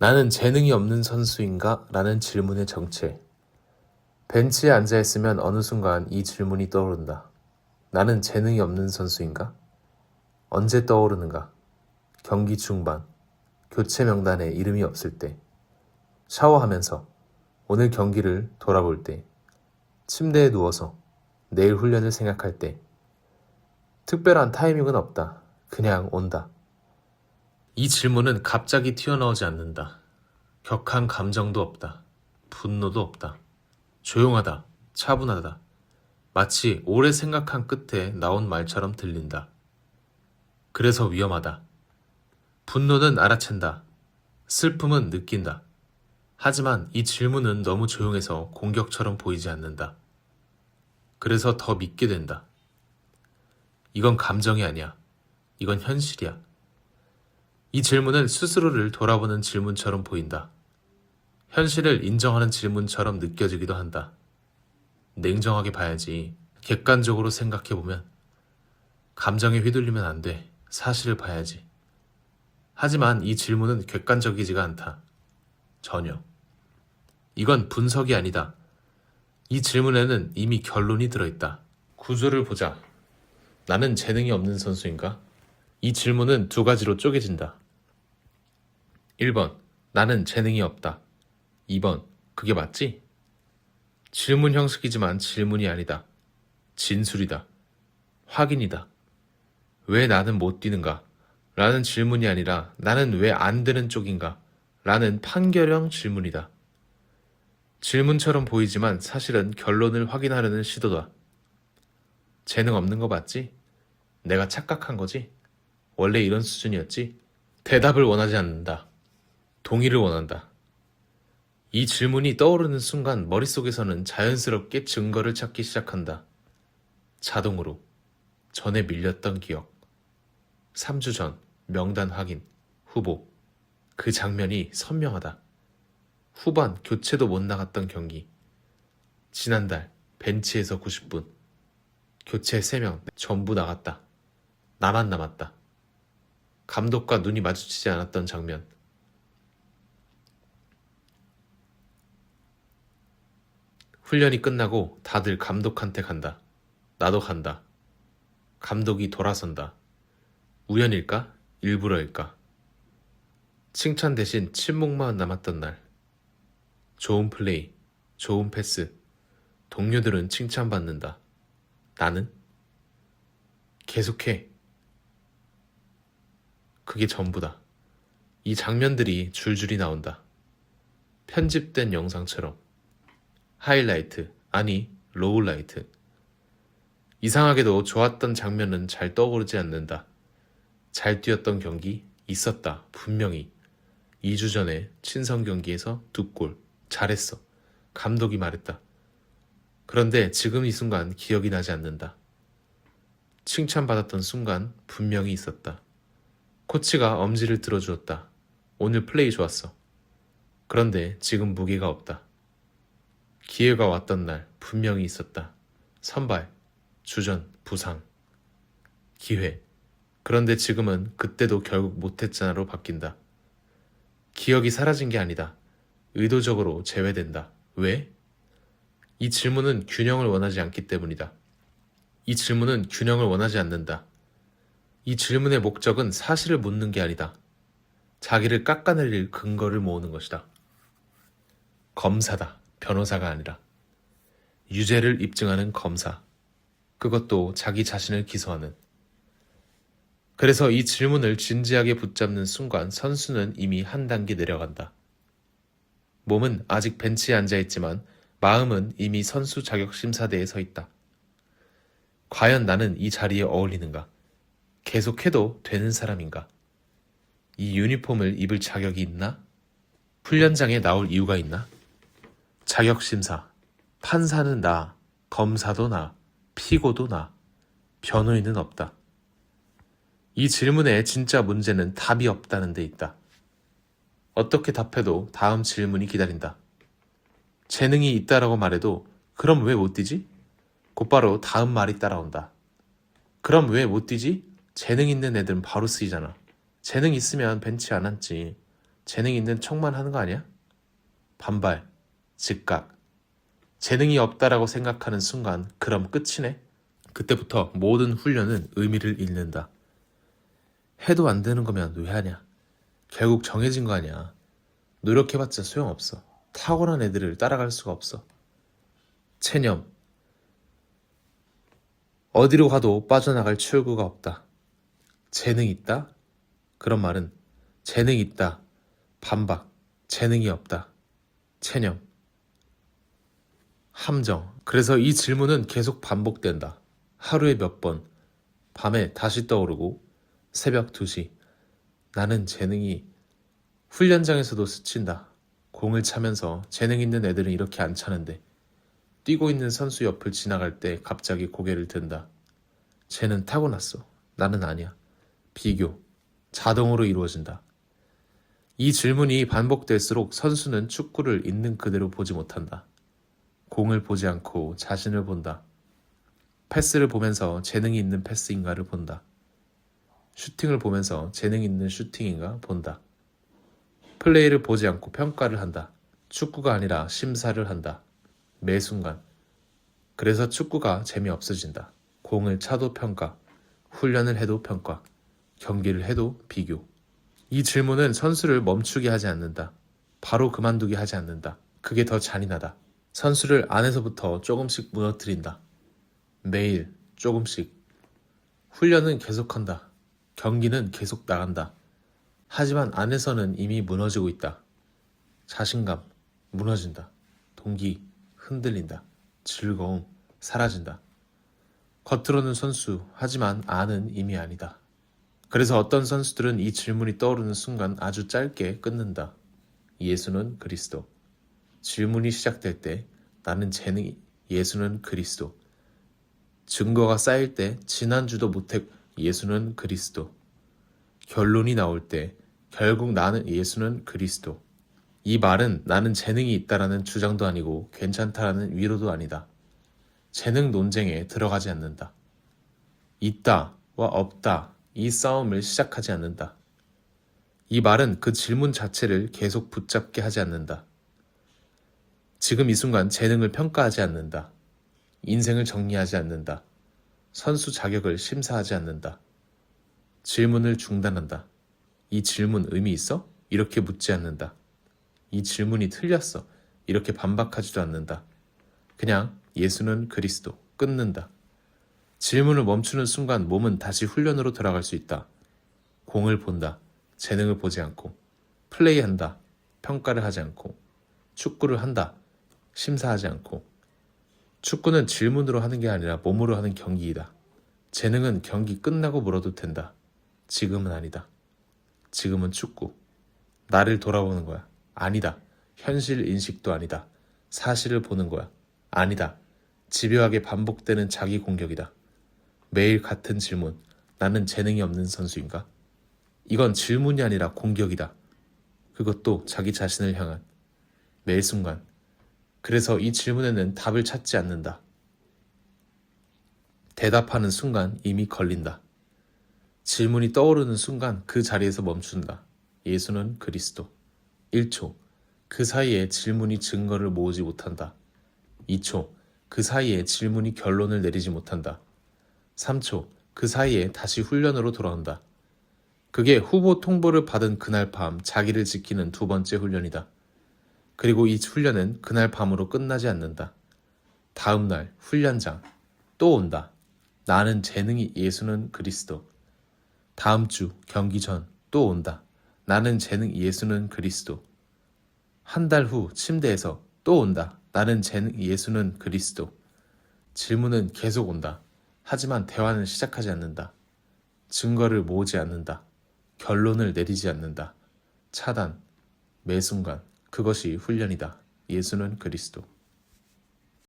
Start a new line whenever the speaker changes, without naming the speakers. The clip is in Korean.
나는 재능이 없는 선수인가? 라는 질문의 정체. 벤치에 앉아있으면 어느 순간 이 질문이 떠오른다. 나는 재능이 없는 선수인가? 언제 떠오르는가? 경기 중반, 교체 명단에 이름이 없을 때, 샤워하면서, 오늘 경기를 돌아볼 때, 침대에 누워서 내일 훈련을 생각할 때, 특별한 타이밍은 없다. 그냥 온다. 이 질문은 갑자기 튀어나오지 않는다. 격한 감정도 없다. 분노도 없다. 조용하다. 차분하다. 마치 오래 생각한 끝에 나온 말처럼 들린다. 그래서 위험하다. 분노는 알아챈다. 슬픔은 느낀다. 하지만 이 질문은 너무 조용해서 공격처럼 보이지 않는다. 그래서 더 믿게 된다. 이건 감정이 아니야. 이건 현실이야. 이 질문은 스스로를 돌아보는 질문처럼 보인다. 현실을 인정하는 질문처럼 느껴지기도 한다. 냉정하게 봐야지. 객관적으로 생각해보면 감정에 휘둘리면 안 돼. 사실을 봐야지. 하지만 이 질문은 객관적이지가 않다. 전혀. 이건 분석이 아니다. 이 질문에는 이미 결론이 들어있다. 구조를 보자. 나는 재능이 없는 선수인가? 이 질문은 두 가지로 쪼개진다. 1번, 나는 재능이 없다. 2번, 그게 맞지? 질문 형식이지만 질문이 아니다. 진술이다. 확인이다. 왜 나는 못 뛰는가? 라는 질문이 아니라 나는 왜 안 되는 쪽인가? 라는 판결형 질문이다. 질문처럼 보이지만 사실은 결론을 확인하려는 시도다. 재능 없는 거 맞지? 내가 착각한 거지? 원래 이런 수준이었지? 대답을 원하지 않는다. 동의를 원한다. 이 질문이 떠오르는 순간 머릿속에서는 자연스럽게 증거를 찾기 시작한다. 자동으로. 전에 밀렸던 기억. 3주 전 명단 확인. 후보. 그 장면이 선명하다. 후반 교체도 못 나갔던 경기. 지난달 벤치에서 90분. 교체 3명 전부 나갔다. 나만 남았다. 감독과 눈이 마주치지 않았던 장면. 훈련이 끝나고 다들 감독한테 간다. 나도 간다. 감독이 돌아선다. 우연일까? 일부러일까? 칭찬 대신 침묵만 남았던 날. 좋은 플레이, 좋은 패스. 동료들은 칭찬받는다. 나는? 계속해. 그게 전부다. 이 장면들이 줄줄이 나온다. 편집된 영상처럼. 하이라이트, 아니 로우라이트. 이상하게도 좋았던 장면은 잘 떠오르지 않는다. 잘 뛰었던 경기 있었다. 분명히. 2주 전에 친선 경기에서 2골. 잘했어. 감독이 말했다. 그런데 지금 이 순간 기억이 나지 않는다. 칭찬받았던 순간 분명히 있었다. 코치가 엄지를 들어주었다. 오늘 플레이 좋았어. 그런데 지금 무게가 없다. 기회가 왔던 날 분명히 있었다. 선발, 주전, 부상, 기회. 그런데 지금은 그때도 결국 못했잖아로 바뀐다. 기억이 사라진 게 아니다. 의도적으로 제외된다. 왜? 이 질문은 균형을 원하지 않기 때문이다. 이 질문은 균형을 원하지 않는다. 이 질문의 목적은 사실을 묻는 게 아니다. 자기를 깎아내릴 근거를 모으는 것이다. 검사다. 변호사가 아니라. 유죄를 입증하는 검사. 그것도 자기 자신을 기소하는. 그래서 이 질문을 진지하게 붙잡는 순간 선수는 이미 한 단계 내려간다. 몸은 아직 벤치에 앉아있지만 마음은 이미 선수 자격 심사대에 서 있다. 과연 나는 이 자리에 어울리는가? 계속해도 되는 사람인가? 이 유니폼을 입을 자격이 있나? 훈련장에 나올 이유가 있나? 자격심사. 판사는 나, 검사도 나, 피고도 나, 변호인은 없다. 이 질문에 진짜 문제는 답이 없다는 데 있다. 어떻게 답해도 다음 질문이 기다린다. 재능이 있다라고 말해도 그럼 왜 못 뛰지? 곧바로 다음 말이 따라온다. 그럼 왜 못 뛰지? 재능 있는 애들은 바로 쓰이잖아. 재능 있으면 벤치 안 앉지. 재능 있는 척만 하는 거 아니야? 반발, 즉각. 재능이 없다라고 생각하는 순간 그럼 끝이네. 그때부터 모든 훈련은 의미를 잃는다. 해도 안 되는 거면 왜 하냐? 결국 정해진 거 아니야. 노력해봤자 소용없어. 타고난 애들을 따라갈 수가 없어. 체념. 어디로 가도 빠져나갈 출구가 없다. 재능 있다? 그런 말은 재능 있다. 반박. 재능이 없다. 체념. 함정. 그래서 이 질문은 계속 반복된다. 하루에 몇 번. 밤에 다시 떠오르고 새벽 2시. 나는 재능이 훈련장에서도 스친다. 공을 차면서 재능 있는 애들은 이렇게 안 차는데 뛰고 있는 선수 옆을 지나갈 때 갑자기 고개를 든다. 쟤는 타고났어. 나는 아니야. 비교. 자동으로 이루어진다. 이 질문이 반복될수록 선수는 축구를 있는 그대로 보지 못한다. 공을 보지 않고 자신을 본다. 패스를 보면서 재능이 있는 패스인가를 본다. 슈팅을 보면서 재능 있는 슈팅인가 본다. 플레이를 보지 않고 평가를 한다. 축구가 아니라 심사를 한다. 매 순간. 그래서 축구가 재미없어진다. 공을 차도 평가, 훈련을 해도 평가, 경기를 해도 비교. 이 질문은 선수를 멈추게 하지 않는다. 바로 그만두게 하지 않는다. 그게 더 잔인하다. 선수를 안에서부터 조금씩 무너뜨린다. 매일 조금씩. 훈련은 계속한다. 경기는 계속 나간다. 하지만 안에서는 이미 무너지고 있다. 자신감 무너진다. 동기 흔들린다. 즐거움 사라진다. 겉으로는 선수, 하지만 안은 이미 아니다. 그래서 어떤 선수들은 이 질문이 떠오르는 순간 아주 짧게 끊는다. 예수는 그리스도. 질문이 시작될 때 나는 재능이, 예수는 그리스도. 증거가 쌓일 때 지난주도 못했 예수는 그리스도. 결론이 나올 때 결국 나는 예수는 그리스도. 이 말은 나는 재능이 있다라는 주장도 아니고 괜찮다라는 위로도 아니다. 재능 논쟁에 들어가지 않는다. 있다와 없다 이 싸움을 시작하지 않는다. 이 말은 그 질문 자체를 계속 붙잡게 하지 않는다. 지금 이 순간 재능을 평가하지 않는다. 인생을 정리하지 않는다. 선수 자격을 심사하지 않는다. 질문을 중단한다. 이 질문 의미 있어? 이렇게 묻지 않는다. 이 질문이 틀렸어. 이렇게 반박하지도 않는다. 그냥 예수는 그리스도. 끊는다. 질문을 멈추는 순간 몸은 다시 훈련으로 돌아갈 수 있다. 공을 본다. 재능을 보지 않고. 플레이한다. 평가를 하지 않고. 축구를 한다. 심사하지 않고. 축구는 질문으로 하는 게 아니라 몸으로 하는 경기이다. 재능은 경기 끝나고 물어도 된다. 지금은 아니다. 지금은 축구. 나를 돌아보는 거야. 아니다. 현실 인식도 아니다. 사실을 보는 거야. 아니다. 집요하게 반복되는 자기 공격이다. 매일 같은 질문. 나는 재능이 없는 선수인가? 이건 질문이 아니라 공격이다. 그것도 자기 자신을 향한. 매 순간. 그래서 이 질문에는 답을 찾지 않는다. 대답하는 순간 이미 걸린다. 질문이 떠오르는 순간 그 자리에서 멈춘다. 예수는 그리스도. 1초. 그 사이에 질문이 증거를 모으지 못한다. 2초. 그 사이에 질문이 결론을 내리지 못한다. 3초. 그 사이에 다시 훈련으로 돌아온다. 그게 후보 통보를 받은 그날 밤 자기를 지키는 두 번째 훈련이다. 그리고 이 훈련은 그날 밤으로 끝나지 않는다. 다음 날 훈련장 또 온다. 나는 재능이 예수는 그리스도. 다음 주 경기 전 또 온다. 나는 재능 예수는 그리스도. 한 달 후 침대에서 또 온다. 나는 재능 예수는 그리스도. 질문은 계속 온다. 하지만 대화는 시작하지 않는다. 증거를 모으지 않는다. 결론을 내리지 않는다. 차단. 매 순간 그것이 훈련이다. 예수는 그리스도.